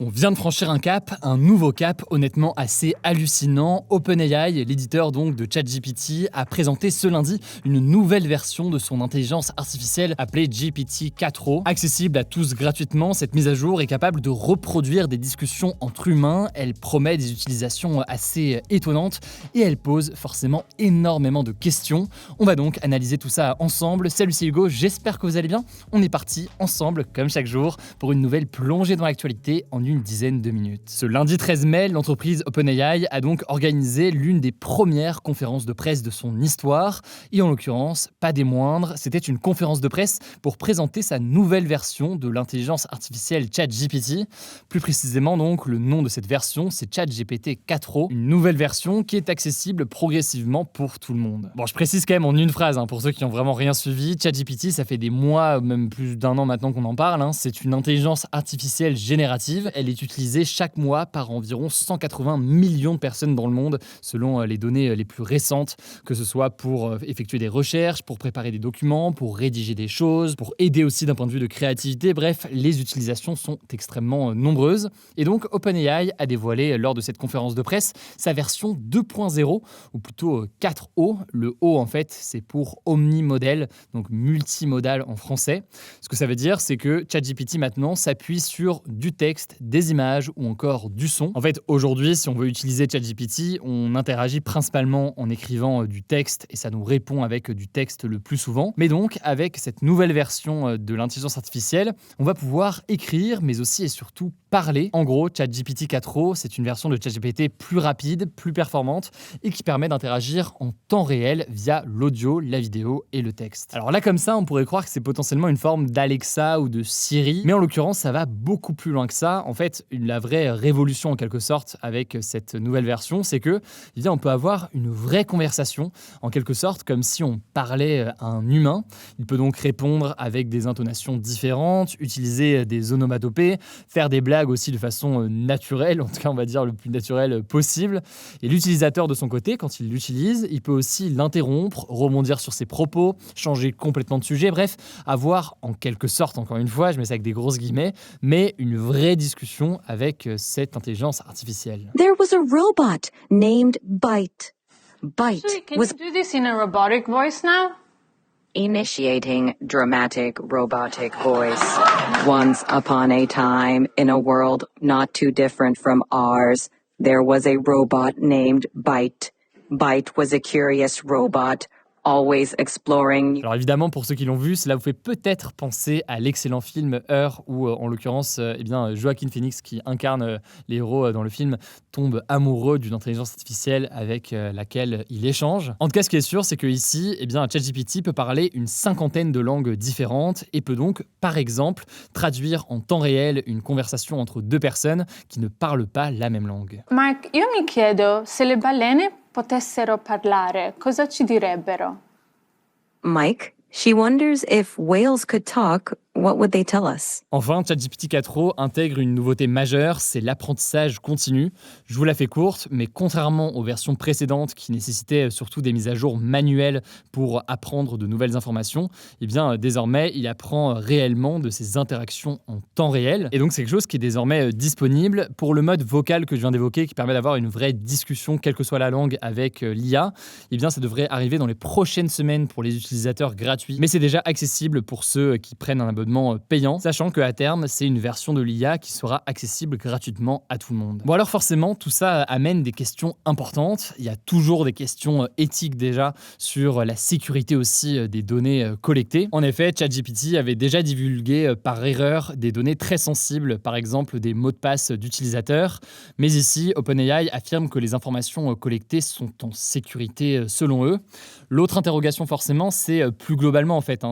On vient de franchir un cap, un nouveau cap honnêtement assez hallucinant. OpenAI, l'éditeur donc de ChatGPT, a présenté ce lundi une nouvelle version de son intelligence artificielle appelée GPT-4o. Accessible à tous gratuitement, cette mise à jour est capable de reproduire des discussions entre humains. Elle promet des utilisations assez étonnantes et elle pose forcément énormément de questions. On va donc analyser tout ça ensemble. Salut, c'est Hugo, j'espère que vous allez bien. On est parti ensemble, comme chaque jour, pour une nouvelle plongée dans l'actualité en une dizaine de minutes. Ce lundi 13 mai, l'entreprise OpenAI a donc organisé l'une des premières conférences de presse de son histoire. Et en l'occurrence, pas des moindres, c'était une conférence de presse pour présenter sa nouvelle version de l'intelligence artificielle ChatGPT. Plus précisément donc, le nom de cette version, c'est ChatGPT 4o, une nouvelle version qui est accessible progressivement pour tout le monde. Bon, je précise quand même en une phrase, pour ceux qui n'ont vraiment rien suivi, ChatGPT, ça fait des mois, même plus d'un an maintenant qu'on en parle, c'est une intelligence artificielle générative. Elle est utilisée chaque mois par environ 180 millions de personnes dans le monde, selon les données les plus récentes, que ce soit pour effectuer des recherches, pour préparer des documents, pour rédiger des choses, pour aider aussi d'un point de vue de créativité. Bref, les utilisations sont extrêmement nombreuses. Et donc, OpenAI a dévoilé lors de cette conférence de presse sa version 2.0, ou plutôt 4O. Le O, en fait, c'est pour omnimodel, donc multimodal en français. Ce que ça veut dire, c'est que ChatGPT maintenant s'appuie sur du texte, des images ou encore du son. En fait, aujourd'hui, si on veut utiliser ChatGPT, on interagit principalement en écrivant du texte et ça nous répond avec du texte le plus souvent. Mais donc, avec cette nouvelle version de l'intelligence artificielle, on va pouvoir écrire, mais aussi et surtout parler. En gros, ChatGPT 4o, c'est une version de ChatGPT plus rapide, plus performante et qui permet d'interagir en temps réel via l'audio, la vidéo et le texte. Alors là, comme ça, on pourrait croire que c'est potentiellement une forme d'Alexa ou de Siri, mais en l'occurrence, ça va beaucoup plus loin que ça. En fait, la vraie révolution en quelque sorte avec cette nouvelle version, c'est que on peut avoir une vraie conversation, en quelque sorte comme si on parlait à un humain. Il peut donc répondre avec des intonations différentes, utiliser des onomatopées, faire des blagues aussi de façon naturelle, en tout cas on va dire le plus naturel possible. Et l'utilisateur de son côté, quand il l'utilise, il peut aussi l'interrompre, rebondir sur ses propos, changer complètement de sujet, bref, avoir en quelque sorte, encore une fois, je mets ça avec des grosses guillemets, mais une vraie discussion avec cette intelligence artificielle. There was a robot named Byte. Byte Siri, can was you do this in a robotic voice now? initiating dramatic robotic voice. Once upon a time, in a world not too different from ours, there was a robot named Byte. Byte was a curious robot, always exploring. Alors évidemment, pour ceux qui l'ont vu, cela vous fait peut-être penser à l'excellent film Her, où en l'occurrence, Joaquin Phoenix, qui incarne les héros dans le film, tombe amoureux d'une intelligence artificielle avec laquelle il échange. En tout cas, ce qui est sûr, c'est que ici, ChatGPT peut parler une cinquantaine de langues différentes et peut donc, par exemple, traduire en temps réel une conversation entre deux personnes qui ne parlent pas la même langue. Mike, io mi chiedo se le balene potessero parlare, cosa ci direbbero? Mike, she wonders if whales could talk, what would they tell us? Enfin, ChatGPT 4o intègre une nouveauté majeure, c'est l'apprentissage continu. Je vous la fais courte, mais contrairement aux versions précédentes qui nécessitaient surtout des mises à jour manuelles pour apprendre de nouvelles informations, désormais, il apprend réellement de ses interactions en temps réel. Et donc, c'est quelque chose qui est désormais disponible pour le mode vocal que je viens d'évoquer, qui permet d'avoir une vraie discussion, quelle que soit la langue, avec l'IA. Ça devrait arriver dans les prochaines semaines pour les utilisateurs gratuits. Mais c'est déjà accessible pour ceux qui prennent un abonnement payant, sachant qu'à terme, c'est une version de l'IA qui sera accessible gratuitement à tout le monde. Bon, alors forcément, tout ça amène des questions importantes. Il y a toujours des questions éthiques déjà sur la sécurité aussi des données collectées. En effet, ChatGPT avait déjà divulgué par erreur des données très sensibles, par exemple des mots de passe d'utilisateurs. Mais ici, OpenAI affirme que les informations collectées sont en sécurité selon eux. L'autre interrogation forcément, c'est plus globalement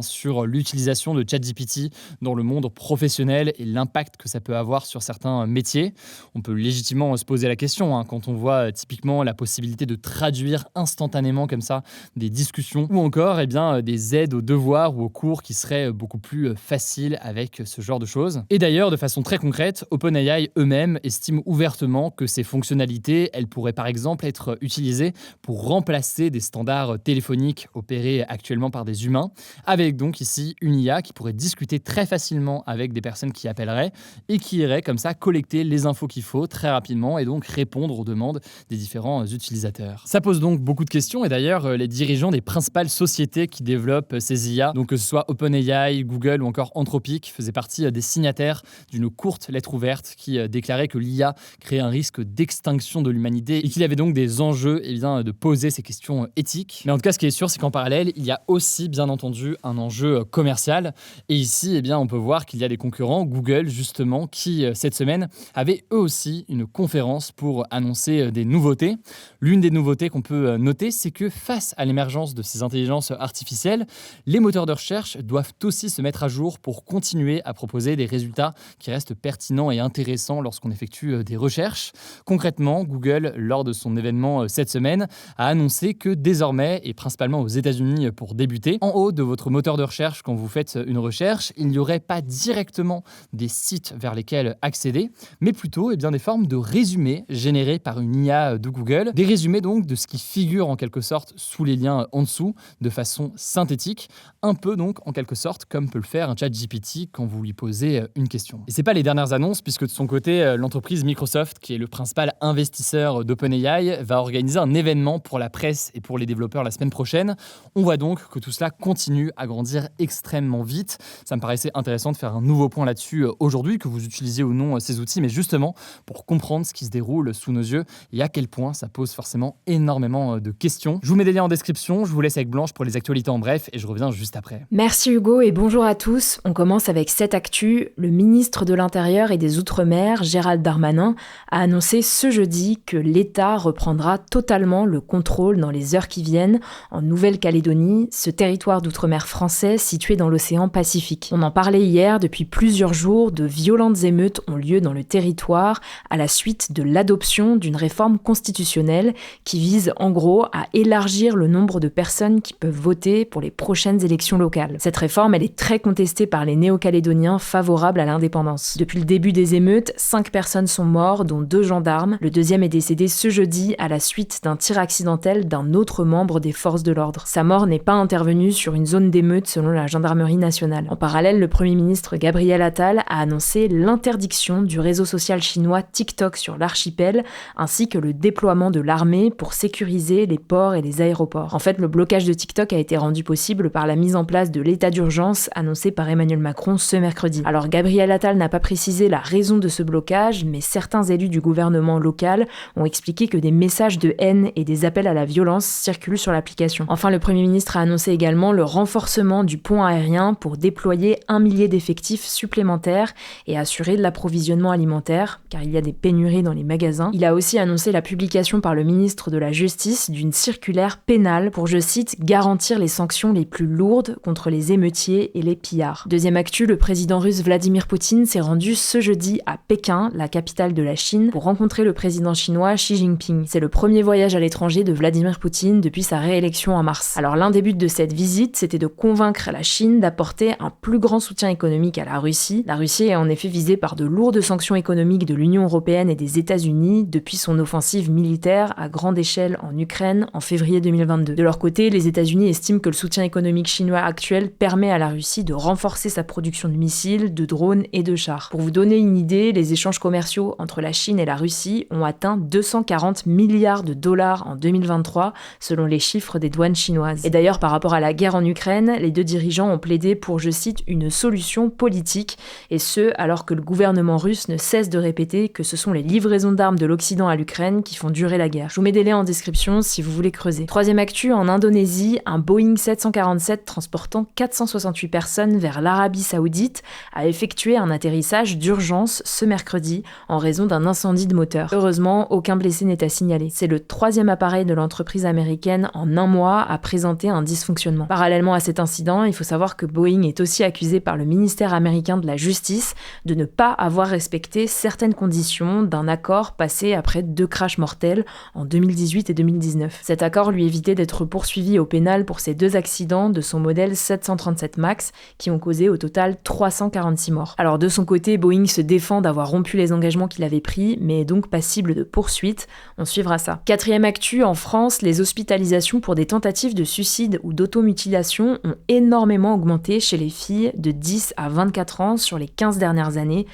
sur l'utilisation de ChatGPT dans le monde professionnel et l'impact que ça peut avoir sur certains métiers. On peut légitimement se poser la question quand on voit typiquement la possibilité de traduire instantanément comme ça des discussions ou encore des aides aux devoirs ou aux cours qui seraient beaucoup plus faciles avec ce genre de choses. Et d'ailleurs, de façon très concrète, OpenAI eux-mêmes estiment ouvertement que ces fonctionnalités, elles pourraient par exemple être utilisées pour remplacer des standards téléphoniques opérés actuellement par des humains, avec donc ici une IA qui pourrait discuter discuter très facilement avec des personnes qui appelleraient et qui iraient comme ça collecter les infos qu'il faut très rapidement et donc répondre aux demandes des différents utilisateurs. Ça pose donc beaucoup de questions et d'ailleurs les dirigeants des principales sociétés qui développent ces IA, donc que ce soit OpenAI, Google ou encore Anthropic, faisaient partie des signataires d'une courte lettre ouverte qui déclarait que l'IA créait un risque d'extinction de l'humanité et qu'il y avait donc des enjeux de poser ces questions éthiques. Mais en tout cas, ce qui est sûr, c'est qu'en parallèle, il y a aussi bien entendu un enjeu commercial. Et ici, on peut voir qu'il y a des concurrents, Google justement, qui cette semaine avaient eux aussi une conférence pour annoncer des nouveautés. L'une des nouveautés qu'on peut noter, c'est que face à l'émergence de ces intelligences artificielles, les moteurs de recherche doivent aussi se mettre à jour pour continuer à proposer des résultats qui restent pertinents et intéressants lorsqu'on effectue des recherches. Concrètement, Google, lors de son événement cette semaine, a annoncé que désormais, et principalement aux États-Unis pour débuter, en haut de votre moteur de recherche, quand vous faites une recherche, il n'y aurait pas directement des sites vers lesquels accéder, mais plutôt des formes de résumés générés par une IA de Google. Des résumés donc de ce qui figure en quelque sorte sous les liens en dessous, de façon synthétique, un peu donc en quelque sorte comme peut le faire un ChatGPT quand vous lui posez une question. Et c'est pas les dernières annonces, puisque de son côté, l'entreprise Microsoft, qui est le principal investisseur d'OpenAI, va organiser un événement pour la presse et pour les développeurs la semaine prochaine. On voit donc que tout cela continue à grandir extrêmement vite. Ça me paraissait intéressant de faire un nouveau point là-dessus aujourd'hui, que vous utilisiez ou non ces outils, mais justement pour comprendre ce qui se déroule sous nos yeux et à quel point ça pose forcément énormément de questions. Je vous mets des liens en description, je vous laisse avec Blanche pour les actualités en bref et je reviens juste après. Merci Hugo et bonjour à tous. On commence avec cette actu. Le ministre de l'Intérieur et des Outre-mer, Gérald Darmanin, a annoncé ce jeudi que l'État reprendra totalement le contrôle dans les heures qui viennent en Nouvelle-Calédonie, ce territoire d'outre-mer français situé dans l'océan Pacifique. On en parlait hier, depuis plusieurs jours, de violentes émeutes ont lieu dans le territoire à la suite de l'adoption d'une réforme constitutionnelle qui vise en gros à élargir le nombre de personnes qui peuvent voter pour les prochaines élections locales. Cette réforme, elle est très contestée par les néo-calédoniens favorables à l'indépendance. Depuis le début des émeutes, 5 personnes sont mortes, dont 2 gendarmes. Le deuxième est décédé ce jeudi à la suite d'un tir accidentel d'un autre membre des forces de l'ordre. Sa mort n'est pas intervenue sur une zone d'émeute selon la gendarmerie nationale. En parallèle, le Premier ministre Gabriel Attal a annoncé l'interdiction du réseau social chinois TikTok sur l'archipel, ainsi que le déploiement de l'armée pour sécuriser les ports et les aéroports. En fait, le blocage de TikTok a été rendu possible par la mise en place de l'état d'urgence annoncé par Emmanuel Macron ce mercredi. Alors Gabriel Attal n'a pas précisé la raison de ce blocage, mais certains élus du gouvernement local ont expliqué que des messages de haine et des appels à la violence circulent sur l'application. Enfin, le Premier ministre a annoncé également le renforcement du pont aérien pour déployer 1 millier d'effectifs supplémentaires et assurer de l'approvisionnement alimentaire, car il y a des pénuries dans les magasins. Il a aussi annoncé la publication par le ministre de la Justice d'une circulaire pénale pour, je cite, garantir les sanctions les plus lourdes contre les émeutiers et les pillards. Deuxième actu, le président russe Vladimir Poutine s'est rendu ce jeudi à Pékin, la capitale de la Chine, pour rencontrer le président chinois Xi Jinping. C'est le premier voyage à l'étranger de Vladimir Poutine depuis sa réélection en mars. Alors l'un des buts de cette visite, c'était de convaincre la Chine d'apporter un plus grand soutien économique à la Russie. La Russie est en effet visée par de lourdes sanctions économiques de l'Union européenne et des États-Unis depuis son offensive militaire à grande échelle en Ukraine en février 2022. De leur côté, les États-Unis estiment que le soutien économique chinois actuel permet à la Russie de renforcer sa production de missiles, de drones et de chars. Pour vous donner une idée, les échanges commerciaux entre la Chine et la Russie ont atteint 240 milliards de dollars en 2023, selon les chiffres des douanes chinoises. Et d'ailleurs, par rapport à la guerre en Ukraine, les deux dirigeants ont plaidé pour, je cite, une solution politique, et ce, alors que le gouvernement russe ne cesse de répéter que ce sont les livraisons d'armes de l'Occident à l'Ukraine qui font durer la guerre. Je vous mets des liens en description si vous voulez creuser. Troisième actu, en Indonésie, un Boeing 747 transportant 468 personnes vers l'Arabie Saoudite a effectué un atterrissage d'urgence ce mercredi en raison d'un incendie de moteur. Heureusement, aucun blessé n'est à signaler. C'est le 3e appareil de l'entreprise américaine en un mois à présenter un dysfonctionnement. Parallèlement à cet incident, il faut savoir que Boeing est aussi accusé par le ministère américain de la Justice de ne pas avoir respecté certaines conditions d'un accord passé après 2 crashs mortels en 2018 et 2019. Cet accord lui évitait d'être poursuivi au pénal pour ces 2 accidents de son modèle 737 MAX qui ont causé au total 346 morts. Alors de son côté, Boeing se défend d'avoir rompu les engagements qu'il avait pris, mais est donc passible de poursuite. On suivra ça. 4e actu, en France, les hospitalisations pour des tentatives de suicide ou d'automutilation ont énormément augmenté chez les filles filles de 10 à 24 ans sur les 15 dernières années.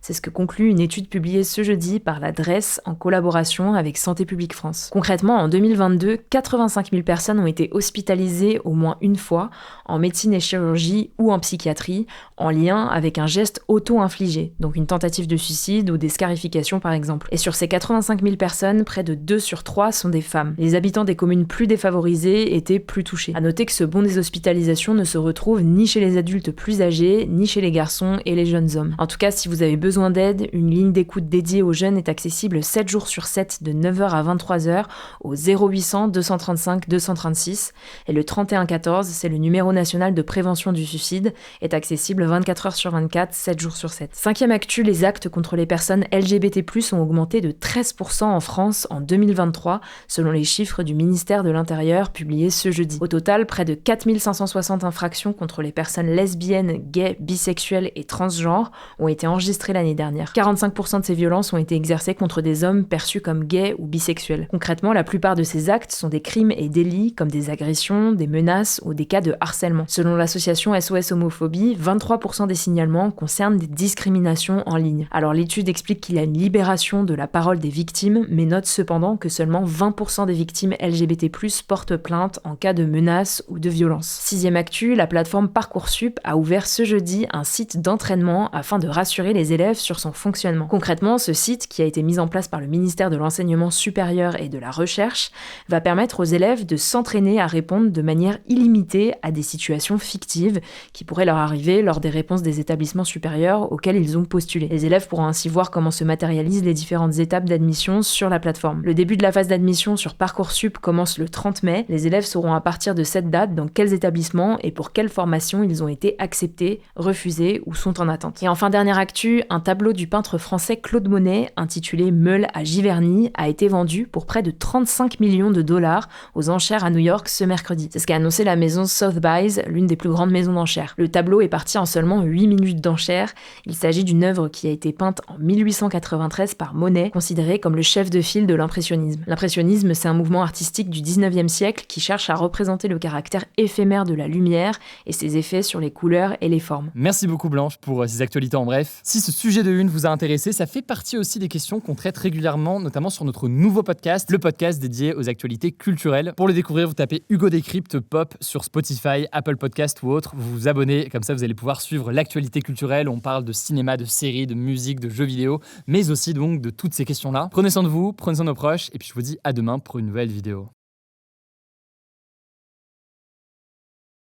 C'est ce que conclut une étude publiée ce jeudi par la DREES en collaboration avec Santé publique France. Concrètement, en 2022, 85 000 personnes ont été hospitalisées au moins une fois en médecine et chirurgie ou en psychiatrie, en lien avec un geste auto-infligé, donc une tentative de suicide ou des scarifications par exemple. Et sur ces 85 000 personnes, près de 2 sur 3 sont des femmes. Les habitants des communes plus défavorisées étaient plus touchés. À noter que ce bond des hospitalisations ne se retrouve ni chez les adultes plus âgés, ni chez les garçons et les jeunes hommes. En tout cas, si vous avez besoin d'aide, une ligne d'écoute dédiée aux jeunes est accessible 7 jours sur 7 de 9h à 23h au 0800 235 236 et le 31 14, c'est le numéro national de prévention du suicide, est accessible 24h sur 24, 7 jours sur 7. Cinquième actu, les actes contre les personnes LGBT+ ont augmenté de 13% en France en 2023, selon les chiffres du ministère de l'Intérieur publiés ce jeudi. Au total, près de 4560 infractions contre les personnes lesbiennes, gays, bisexuelles et transgenres ont été enregistrées l'année dernière. 45% de ces violences ont été exercées contre des hommes perçus comme gays ou bisexuels. Concrètement, la plupart de ces actes sont des crimes et délits comme des agressions, des menaces ou des cas de harcèlement. Selon l'association SOS Homophobie, 23% des signalements concernent des discriminations en ligne. Alors l'étude explique qu'il y a une libération de la parole des victimes, mais note cependant que seulement 20% des victimes LGBT+ portent plainte en cas de menaces ou de violences. Sixième actu, la plateforme Parcoursup a ouvert ce jeudi un site d'entraînement afin de rassurer les élèves sur son fonctionnement. Concrètement, ce site, qui a été mis en place par le ministère de l'Enseignement supérieur et de la Recherche, va permettre aux élèves de s'entraîner à répondre de manière illimitée à des situations fictives qui pourraient leur arriver lors des réponses des établissements supérieurs auxquels ils ont postulé. Les élèves pourront ainsi voir comment se matérialisent les différentes étapes d'admission sur la plateforme. Le début de la phase d'admission sur Parcoursup commence le 30 mai. Les élèves sauront à partir de cette date dans quels établissements et pour quelles formations ils ont été acceptés, refusés ou sont en attente. Et enfin, dernière actu, un tableau du peintre français Claude Monet, intitulé Meule à Giverny, a été vendu pour près de 35 millions de dollars aux enchères à New York ce mercredi. C'est ce qu'a annoncé la maison Sotheby's, l'une des plus grandes maisons d'enchères. Le tableau est parti en seulement 8 minutes d'enchères. Il s'agit d'une œuvre qui a été peinte en 1893 par Monet, considéré comme le chef de file de l'impressionnisme. L'impressionnisme, c'est un mouvement artistique du 19e siècle qui cherche à représenter le caractère éphémère de la lumière et ses effets sur les couleurs et les formes. Merci beaucoup Blanche pour ces actualités en bref. Si ce sujet de une vous a intéressé, ça fait partie aussi des questions qu'on traite régulièrement, notamment sur notre nouveau podcast, le podcast dédié aux actualités culturelles. Pour le découvrir, vous tapez Hugo Décrypte Pop sur Spotify, Apple Podcast ou autre. Vous vous abonnez, comme ça vous allez pouvoir suivre l'actualité culturelle. On parle de cinéma, de séries, de musique, de jeux vidéo, mais aussi donc de toutes ces questions-là. Prenez soin de vous, prenez soin de nos proches, et puis je vous dis à demain pour une nouvelle vidéo.